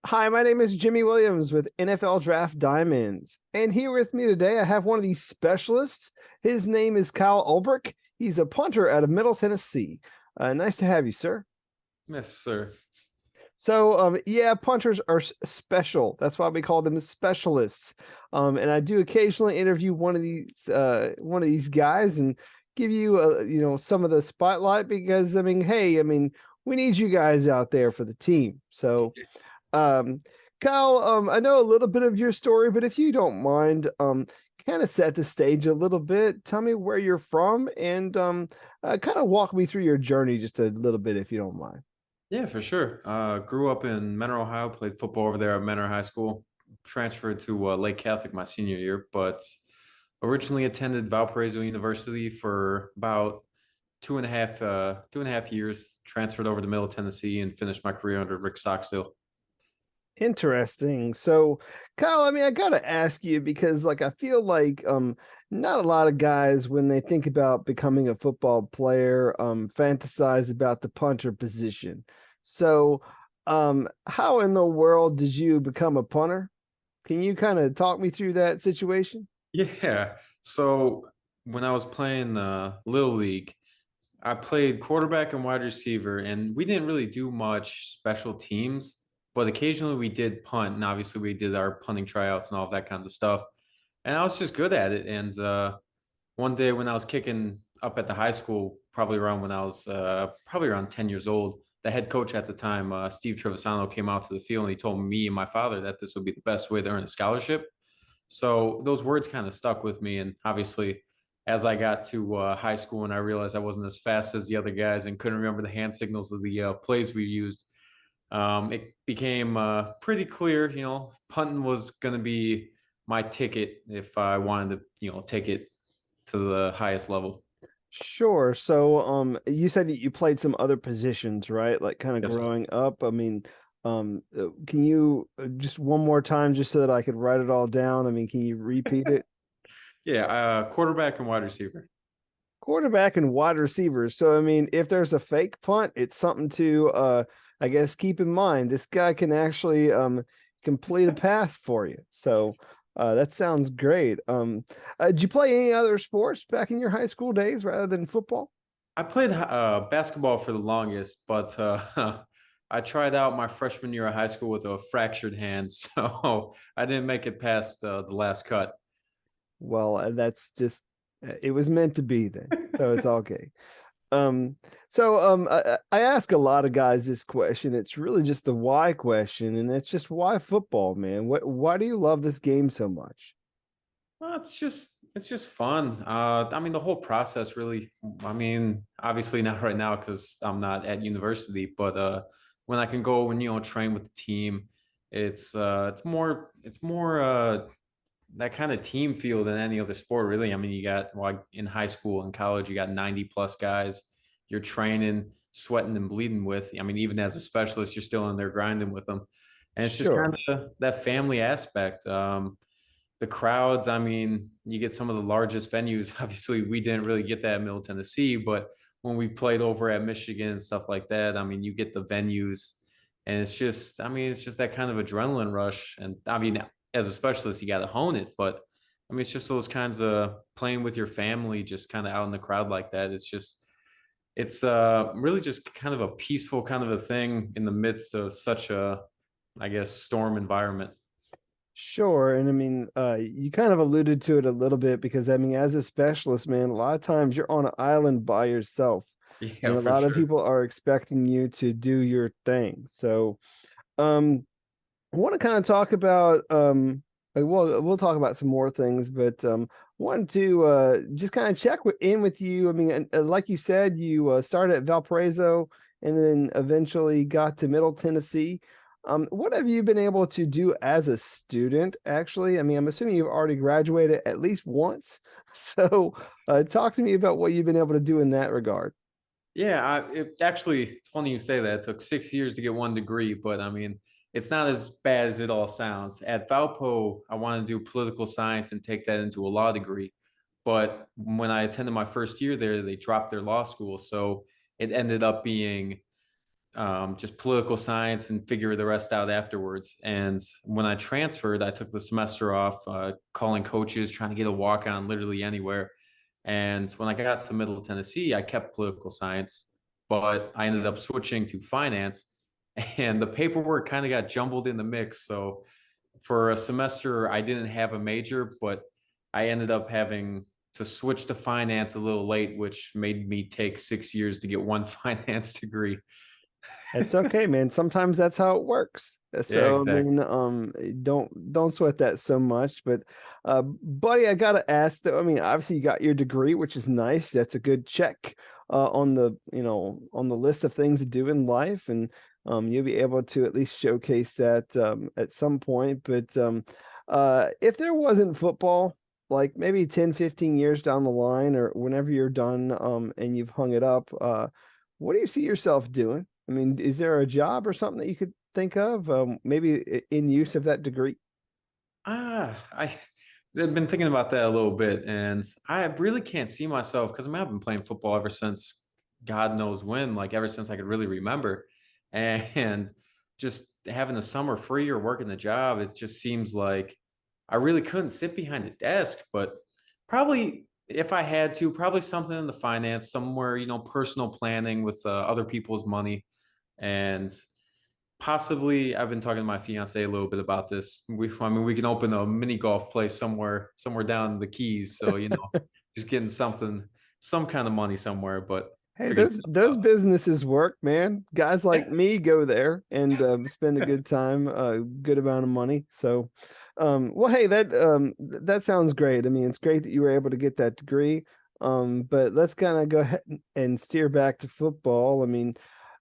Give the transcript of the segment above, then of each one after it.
Hi, my name is Jimmy Williams with NFL Draft Diamonds. And here with me today, I have one of these specialists. His name is Kyle Ulbrich. He's a punter out of Middle Tennessee. Nice to have you, sir. Yes, sir. So, yeah, punters are special. That's why we call them specialists. And I do occasionally interview one of these guys and give you, some of the spotlight because, hey, we need you guys out there for the team. So, um, Kyle, I know a little bit of your story, but if you don't mind, kind of set the stage a little bit. Tell me where you're from and kind of walk me through your journey just a little bit, if you don't mind. Yeah, for sure. Grew up in Mentor, Ohio, played football over there at Mentor High School, transferred to Lake Catholic my senior year, but originally attended Valparaiso University for about 2.5 years, transferred over to Middle Tennessee and finished my career under Rick Stockstill. Interesting. So, Kyle, I gotta ask you because, I feel like not a lot of guys when they think about becoming a football player fantasize about the punter position. So, how in the world did you become a punter? Can you kind of talk me through that situation? Yeah. So when I was playing Little League, I played quarterback and wide receiver, and we didn't really do much special teams, but occasionally we did punt, and obviously we did our punting tryouts and all of that kinds of stuff. And I was just good at it. And one day when I was kicking up at the high school, probably around when I was probably around 10 years old, the head coach at the time, Steve Trevisano, came out to the field and he told me and my father that this would be the best way to earn a scholarship. So those words kind of stuck with me. And obviously, as I got to high school and I realized I wasn't as fast as the other guys and couldn't remember the hand signals of the plays we used, it became pretty clear, punting was going to be my ticket if I wanted to, take it to the highest level. Sure. So, you said that you played some other positions, right? Like kind of Yes. growing up. Can you just one more time, just so that I could write it all down? Can you repeat it? Yeah, quarterback and wide receiver. Quarterback and wide receivers. So, if there's a fake punt, it's something to, I guess, keep in mind. This guy can actually complete a pass for you. So, that sounds great. Did you play any other sports back in your high school days rather than football? I played basketball for the longest, but I tried out my freshman year of high school with a fractured hand, so I didn't make it past the last cut. Well, that's just it was meant to be then. So it's okay. Um, I ask a lot of guys this question. It's really just the why question, and it's just why football, man. Why do you love this game so much? Well, it's just fun. The whole process really. Obviously not right now because I'm not at university, but when I can go and train with the team, it's more that kind of team feel than any other sport, really. You got like in high school and college, you got 90 plus guys you're training, sweating and bleeding with. Even as a specialist, you're still in there grinding with them, and it's just kind Sure. of that family aspect. The crowds, you get some of the largest venues. Obviously, we didn't really get that in Middle Tennessee, but when we played over at Michigan and stuff like that, you get the venues, and it's just that kind of adrenaline rush. And as a specialist, you got to hone it, but it's just those kinds of playing with your family, just kind of out in the crowd like that. It's really just kind of a peaceful kind of a thing in the midst of such a, I guess, storm environment. Sure. And you kind of alluded to it a little bit because as a specialist, man, a lot of times you're on an island by yourself, Yeah, and a for lot of sure. people are expecting you to do your thing. So, um, I want to kind of talk about we'll talk about some more things, but wanted to just kind of check in with you. Like you said, you started at Valparaiso and then eventually got to Middle Tennessee. What have you been able to do as a student, actually? I'm assuming you've already graduated at least once. So talk to me about what you've been able to do in that regard. Yeah, it's funny you say that. It took 6 years to get one degree, but it's not as bad as it all sounds. At Valpo, I wanted to do political science and take that into a law degree. But when I attended my first year there, they dropped their law school. So it ended up being just political science and figure the rest out afterwards. And when I transferred, I took the semester off, calling coaches, trying to get a walk on literally anywhere. And when I got to Middle Tennessee, I kept political science, but I ended up switching to finance, and the paperwork kind of got jumbled in the mix. So for a semester, I didn't have a major, but I ended up having to switch to finance a little late, which made me take 6 years to get one finance degree. It's okay, man. Sometimes that's how it works. Yeah, So I exactly. mean, don't sweat that so much. But buddy, I gotta ask though, I mean, obviously you got your degree, which is nice. That's a good check on the, on the list of things to do in life. And you'll be able to at least showcase that at some point. But if there wasn't football, like maybe 10, 15 years down the line, or whenever you're done and you've hung it up, what do you see yourself doing? I mean, is there a job or something that you could think of, maybe in use of that degree? I've been thinking about that a little bit, and I really can't see myself because I mean I've been playing football ever since God knows when, like ever since I could really remember, and just having the summer free or working the job, it just seems like I really couldn't sit behind a desk. But probably if I had to, probably something in the finance, somewhere personal planning with other people's money, and possibly I've been talking to my fiance a little bit about this. I mean, we can open a mini golf place somewhere down the Keys. So, just getting something, some kind of money somewhere, but Hey, figuring stuff those out. businesses work, man. Guys like Yeah. me go there and spend a good time, a good amount of money. So, well, hey, that sounds great. I mean, it's great that you were able to get that degree. But let's kind of go ahead and steer back to football. I mean,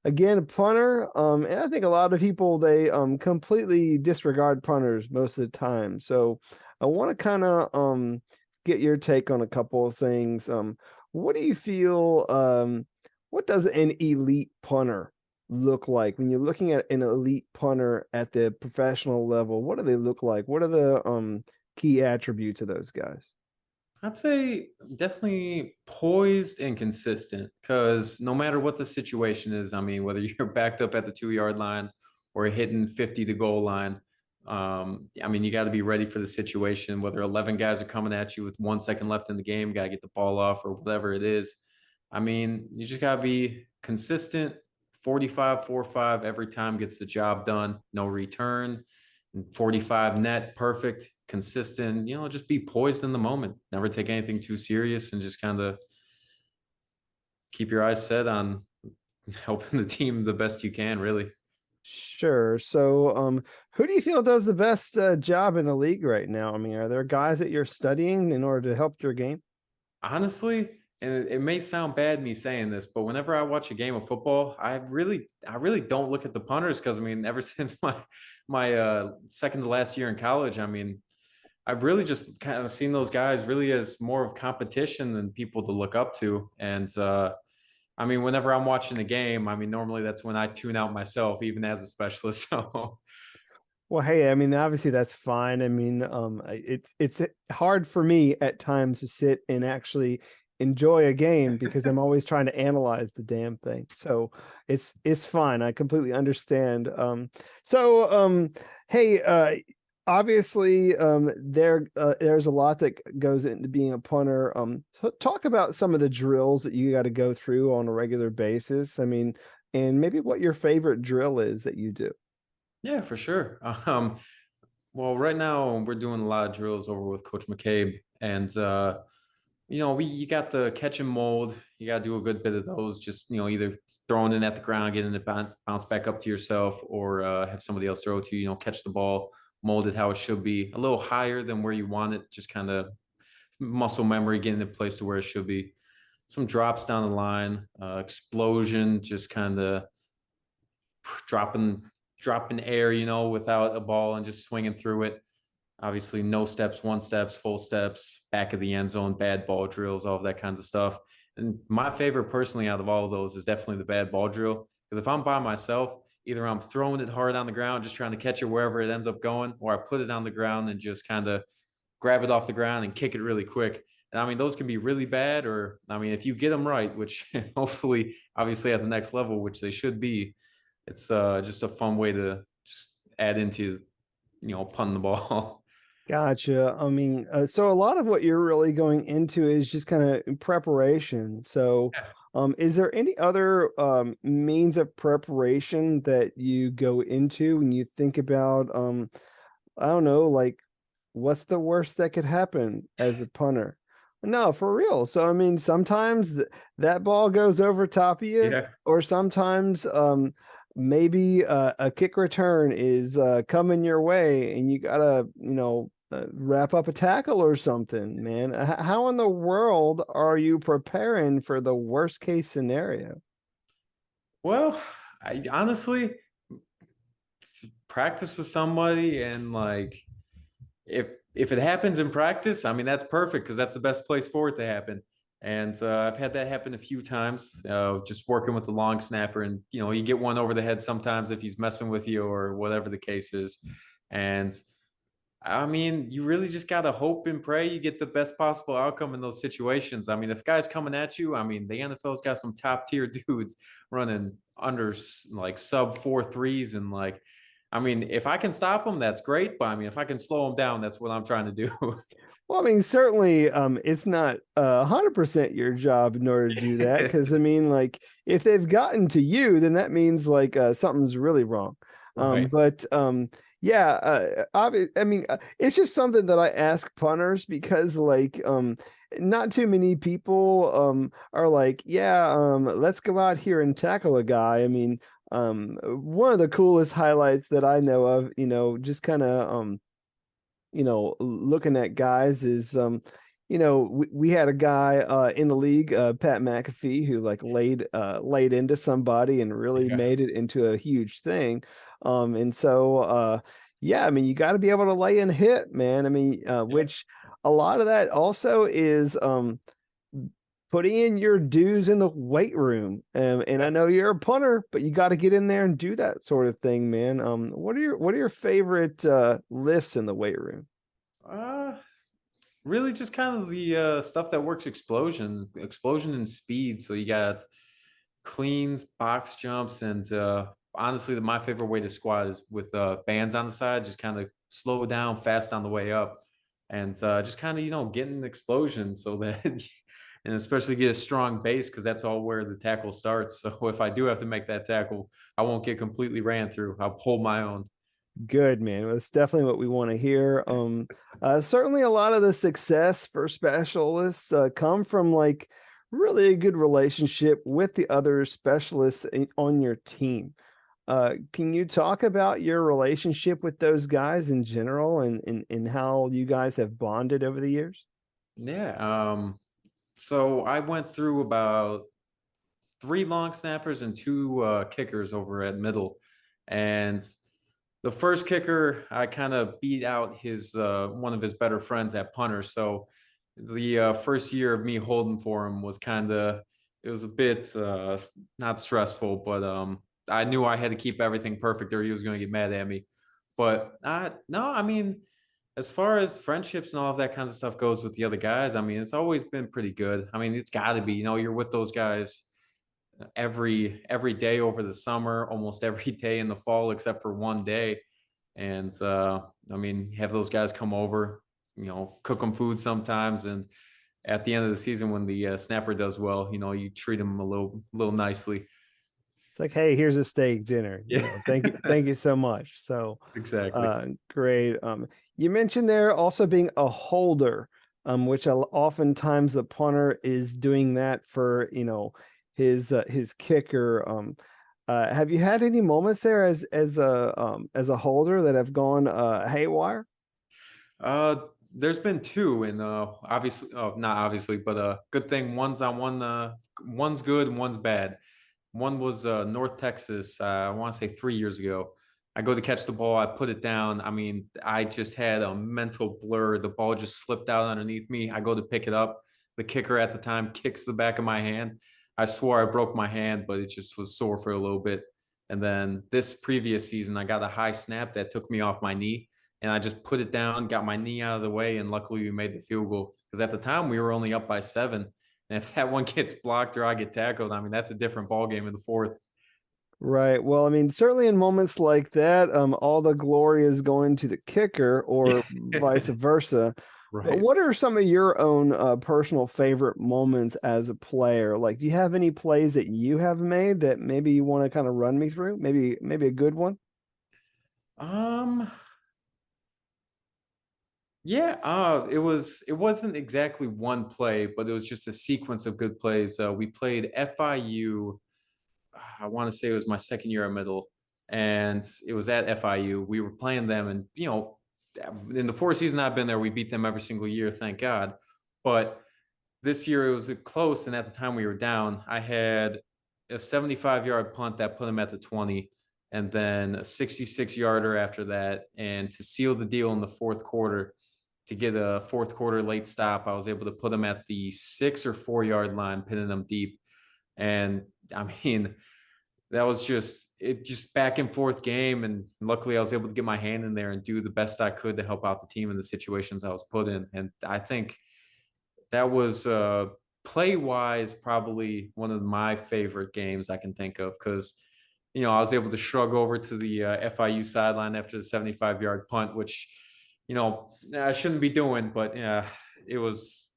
again, a punter, and I think a lot of people they completely disregard punters most of the time. So, I want to kind of get your take on a couple of things. What do you feel? What does an elite punter look like when you're looking at an elite punter at the professional level? What do they look like? What are the key attributes of those guys? I'd say definitely poised and consistent because no matter what the situation is, I mean, whether you're backed up at the 2 yard line or hitting 50 to goal line, I mean, you got to be ready for the situation, whether 11 guys are coming at you with 1 second left in the game, got to get the ball off or whatever it is. I mean, you just got to be consistent, 45, 4-5 every time gets the job done, no return, 45 net, perfect, consistent, just be poised in the moment. Never take anything too serious and just kind of keep your eyes set on helping the team the best you can, really. Sure. So, who do you feel does the best job in the league right now? I mean, are there guys that you're studying in order to help your game? Honestly, and it may sound bad me saying this, but whenever I watch a game of football, I really don't look at the punters because I mean, ever since my second to last year in college, I mean, I've really just kind of seen those guys really as more of competition than people to look up to. And I mean, whenever I'm watching the game, I mean, normally that's when I tune out myself, even as a specialist. So, Well, hey, I mean, obviously that's fine. I mean, it's hard for me at times to sit and actually enjoy a game because I'm always trying to analyze the damn thing. So it's fine. I completely understand. So hey, obviously there's a lot that goes into being a punter. Talk about some of the drills that you got to go through on a regular basis. I mean, and maybe what your favorite drill is that you do. yeah, for sure. Well, right now we're doing a lot of drills over with Coach McCabe, and you got the catch and mold. You got to do a good bit of those. Just either throwing it at the ground, getting it bounce back up to yourself, or have somebody else throw it to you. Catch the ball, mold it how it should be, a little higher than where you want it. Just kind of muscle memory, getting it placed to where it should be. Some drops down the line, explosion, just kind of dropping dropping air, without a ball and just swinging through it. Obviously, no steps, one steps, full steps, back of the end zone, bad ball drills, all of that kinds of stuff. And my favorite personally out of all of those is definitely the bad ball drill. Because if I'm by myself, either I'm throwing it hard on the ground, just trying to catch it wherever it ends up going, or I put it on the ground and just kind of grab it off the ground and kick it really quick. And I mean, those can be really bad, or I mean, if you get them right, which hopefully, obviously, at the next level, which they should be, it's just a fun way to just add into punting the ball. Gotcha. I mean, so a lot of what you're really going into is just kind of preparation. So, Yeah. is there any other means of preparation that you go into when you think about, I don't know, like what's the worst that could happen as a punter? No, for real. So, I mean, sometimes that ball goes over top of you, Yeah. or sometimes maybe a kick return is coming your way and you gotta, wrap up a tackle or something, man. How in the world are you preparing for the worst case scenario? Well, I honestly practice with somebody, and like if it happens in practice, I mean that's perfect because that's the best place for it to happen. And I've had that happen a few times, just working with the long snapper, and you get one over the head sometimes if he's messing with you or whatever the case is. And I mean, you really just gotta hope and pray you get the best possible outcome in those situations. I mean, if guys coming at you, I mean, the NFL's got some top tier dudes running under like sub 4.3s, and like, I mean, if I can stop them, that's great. But I mean, if I can slow them down, that's what I'm trying to do. Well, I mean, certainly, it's not 100% your job in order to do that, because I mean, like, if they've gotten to you, then that means like something's really wrong. Right. But yeah, I mean, it's just something that I ask punters because, like, not too many people are like, yeah, let's go out here and tackle a guy. I mean, one of the coolest highlights that I know of, just kind of looking at guys is we had a guy in the league, Pat McAfee, who like laid into somebody and really Yeah. made it into a huge thing. And so yeah, I mean, you got to be able to lay and hit, man. I mean, Yeah. which a lot of that also is putting in your dues in the weight room. And I know you're a punter, but you got to get in there and do that sort of thing, man. What are your favorite lifts in the weight room? Uh, Really just kind of the stuff that works explosion and speed. So you got cleans, box jumps, and honestly, my favorite way to squat is with bands on the side. Just kind of slow down fast on the way up, and just kind of getting the explosion so that, and especially get a strong base because that's all where the tackle starts. So if I do have to make that tackle, I won't get completely ran through. I'll hold my own. Good, man. Well, that's definitely what we want to hear. Certainly a lot of the success for specialists come from like really a good relationship with the other specialists on your team. Can you talk about your relationship with those guys in general and how you guys have bonded over the years? Yeah. So I went through about three long snappers and two kickers over at middle. And the first kicker, I kind of beat out his one of his better friends at punter. So the first year of me holding for him was it was a bit not stressful, but I knew I had to keep everything perfect or he was going to get mad at me. But no, I mean, as far as friendships and all of that kinds of stuff goes with the other guys, I mean, it's always been pretty good. I mean, it's got to be, you're with those guys every day over the summer, almost every day in the fall, except for one day. And I mean, have those guys come over, cook them food sometimes, and at the end of the season, when the snapper does well, you treat them a little nicely. It's like, hey, here's a steak dinner. Yeah, Thank you so much. So, exactly. great. You mentioned there also being a holder, which oftentimes the punter is doing that for, his kicker. Have you had any moments there as a holder that have gone haywire? Uh, there's been two, and obviously, not obviously, but good thing one's on one. One's good, and one's bad. One was North Texas. I want to say 3 years ago. I go to catch the ball. I put it down. I mean, I just had a mental blur. The ball just slipped out underneath me. I go to pick it up. The kicker at the time kicks the back of my hand. I swore I broke my hand, but it just was sore for a little bit. And then this previous season, I got a high snap that took me off my knee, and I just put it down, got my knee out of the way, and luckily we made the field goal because at the time we were only up by 7. And if that one gets blocked or I get tackled, I mean that's a different ball game in the fourth. Right. Well, I mean, certainly in moments like that, all the glory is going to the kicker or vice versa. But Right. what are some of your own personal favorite moments as a player? Like, do you have any plays that you have made that maybe you want to kind of run me through? Maybe a good one? Um, yeah, it wasn't exactly one play, but it was just a sequence of good plays. We played FIU. I want to say it was my second year at middle, and it was at FIU. We were playing them, and in the 4 seasons I've been there, we beat them every single year, thank God. But this year it was close, and at the time we were down. I had a 75-yard punt that put him at the 20, and then a 66-yarder after that. And to seal the deal in the fourth quarter, to get a fourth quarter late stop, I was able to put him at the 6 or 4 yard line, pinning them deep. And I mean, that was just back and forth game. And luckily, I was able to get my hand in there and do the best I could to help out the team in the situations I was put in. And I think that was play wise probably one of my favorite games I can think of because I was able to shrug over to the FIU sideline after the 75-yard punt, which I shouldn't be doing, but yeah, it was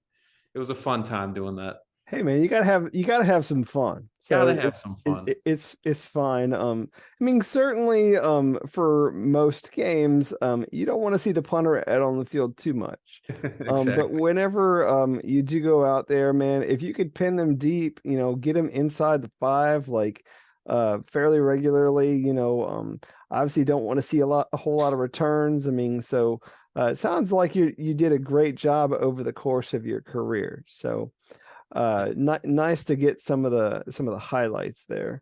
it was a fun time doing that. Hey man, you gotta have some fun. So Gotta have some fun. it's fine. I mean certainly for most games you don't want to see the punter out on the field too much. But Exactly. whenever you do go out there, man, if you could pin them deep, get them inside the five like fairly regularly, obviously don't want to see a whole lot of returns. I mean, so it sounds like you did a great job over the course of your career. So nice to get some of the highlights there.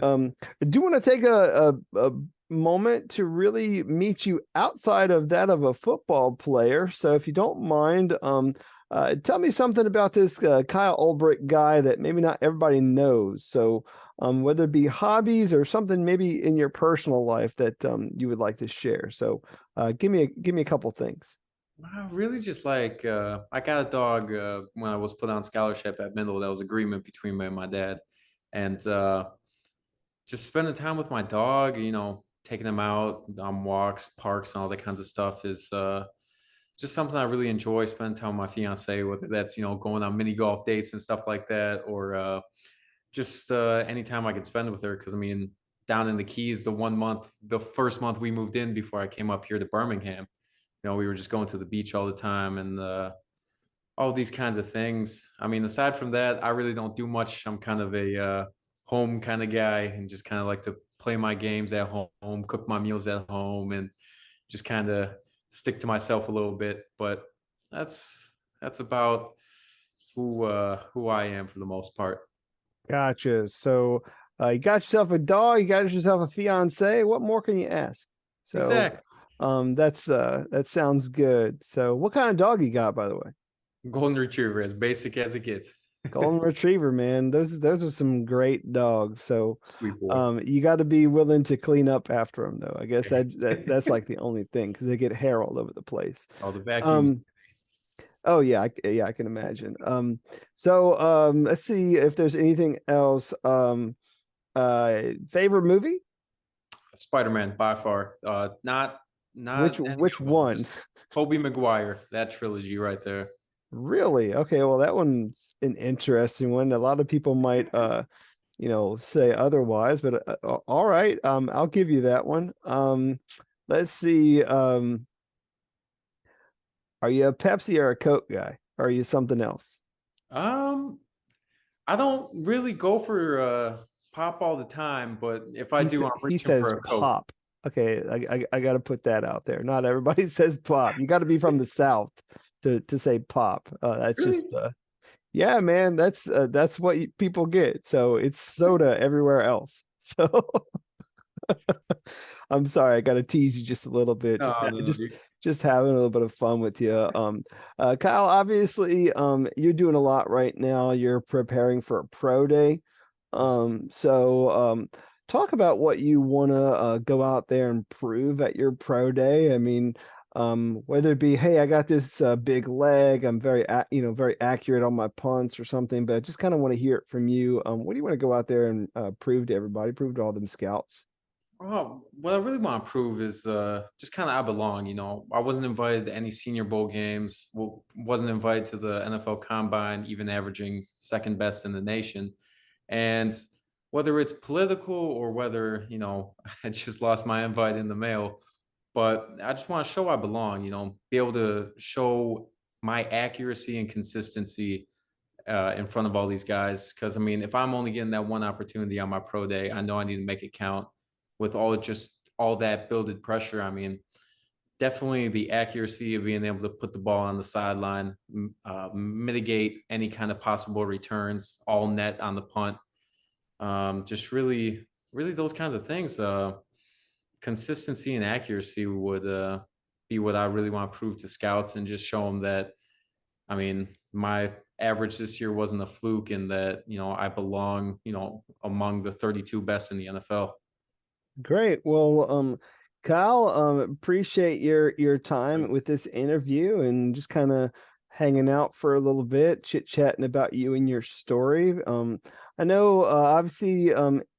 I do want to take a moment to really meet you outside of that of a football player. So if you don't mind, tell me something about this Kyle Ulbrich guy that maybe not everybody knows. So whether it be hobbies or something maybe in your personal life that you would like to share. So give me a couple things. Wow, really just like I got a dog when I was put on scholarship at Mendel. That was agreement between me and my dad. And just spending time with my dog, taking him out on walks, parks, and all that kinds of stuff is just something I really enjoy. Spending time with my fiance, whether that's going on mini golf dates and stuff like that, or just any time I could spend with her. Because I mean, down in the Keys, the first month we moved in before I came up here to Birmingham, we were just going to the beach all the time and all these kinds of things. I mean, aside from that, I really don't do much. I'm kind of a home kind of guy and just kind of like to play my games at home, cook my meals at home, and just kind of stick to myself a little bit. But that's about who I am for the most part. Gotcha. So you got yourself a dog, you got yourself a fiance. What more can you ask? So Exactly. that sounds good. So what kind of dog you got, by the way? Golden Retriever, as basic as it gets. Golden Retriever, man. Those are some great dogs. So Sweet boy. you got to be willing to clean up after them, though. I guess that's like the only thing because they get hair all over the place. All the vacuums. Um, oh yeah, yeah, I can imagine. So let's see if there's anything else. Favorite movie? Spider-Man by far. Not any Which of them. one? Just Tobey Maguire. That trilogy right there. Really? Okay, well that one's an interesting one. A lot of people might say otherwise, but all right. I'll give you that one. Let's see. Are you a Pepsi or a Coke guy? Or are you something else? Um, I don't really go for pop all the time, but if I do, I'm He reaching for says a Coke. pop. Okay, I got to put that out there. Not everybody says pop. You got to be from the South to say pop. That's Really? just yeah, man. That's what people get. So it's soda everywhere else. So I'm sorry, I got to tease you just a little bit. No, Just no, no. just having a little bit of fun with you. Kyle, obviously, you're doing a lot right now. You're preparing for a pro day. Yes. So talk about what you want to go out there and prove at your pro day. I mean, Whether it be, hey, I got this big leg, I'm very accurate on my punts or something, but I just kind of want to hear it from you. What do you want to go out there and prove to everybody, prove to all them scouts? Oh, what I really want to prove is just kind of I belong. I wasn't invited to any Senior Bowl games. Well, wasn't invited to the NFL Combine, even averaging second best in the nation. And whether it's political or whether I just lost my invite in the mail, but I just want to show I belong. Be able to show my accuracy and consistency in front of all these guys. Because I mean, if I'm only getting that one opportunity on my pro day, I know I need to make it count. With all that builded pressure, I mean, definitely the accuracy of being able to put the ball on the sideline, mitigate any kind of possible returns, all net on the punt. Just really, really those kinds of things. Consistency and accuracy would be what I really want to prove to scouts and just show them that I mean, my average this year wasn't a fluke in that, I belong, among the 32 best in the NFL. Great. Well, Kyle, appreciate your So time with this interview and just kind of hanging out for a little bit, chit-chatting about you and your story. I know obviously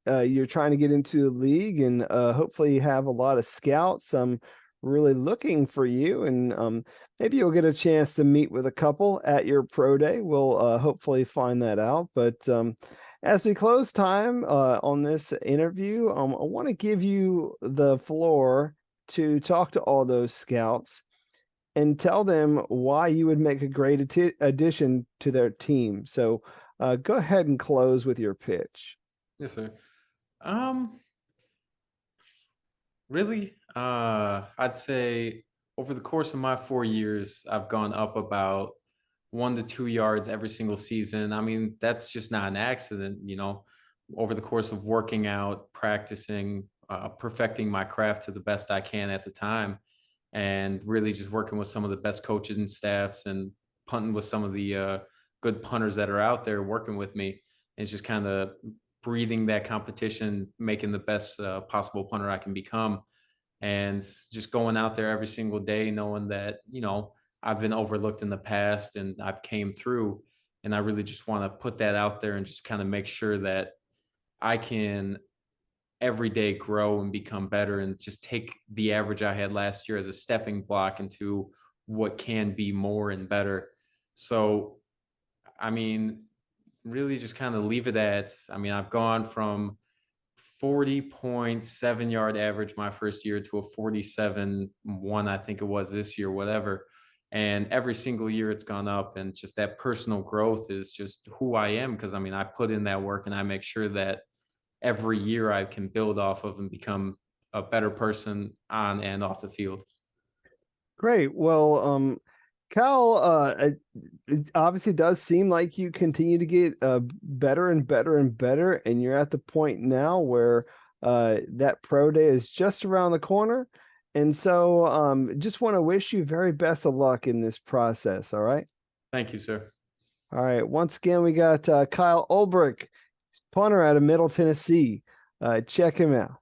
you're trying to get into the league and hopefully you have a lot of scouts. I'm really looking for you and maybe you'll get a chance to meet with a couple at your pro day. We'll hopefully find that out. But as we close time on this interview, I want to give you the floor to talk to all those scouts and tell them why you would make a great addition to their team. So go ahead and close with your pitch. yes, sir. Um, Really, I'd say over the course of my 4 years, I've gone up about 1 to 2 yards every single season. I mean, that's just not an accident, over the course of working out, practicing, perfecting my craft to the best I can at the time, and really just working with some of the best coaches and staffs and punting with some of the good punters that are out there working with me. It's just kind of breathing that competition, making the best possible punter I can become, and just going out there every single day, knowing that I've been overlooked in the past and I've came through, and I really just want to put that out there and just kind of make sure that I can every day grow and become better and just take the average I had last year as a stepping block into what can be more and better. So, I mean, really just kind of leave it at, I mean, I've gone from 40.7 yard average my first year to a 47.1, I think it was this year, whatever. And every single year it's gone up. And just that personal growth is just who I am. Cause I mean, I put in that work and I make sure that every year I can build off of and become a better person on and off the field. Great. Well, Cal, it obviously does seem like you continue to get better and better and better, and you're at the point now where that pro day is just around the corner. And so, just want to wish you very best of luck in this process. All right. Thank you, sir. All right. Once again, we got Kyle Ulbrich, punter out of Middle Tennessee. Check him out.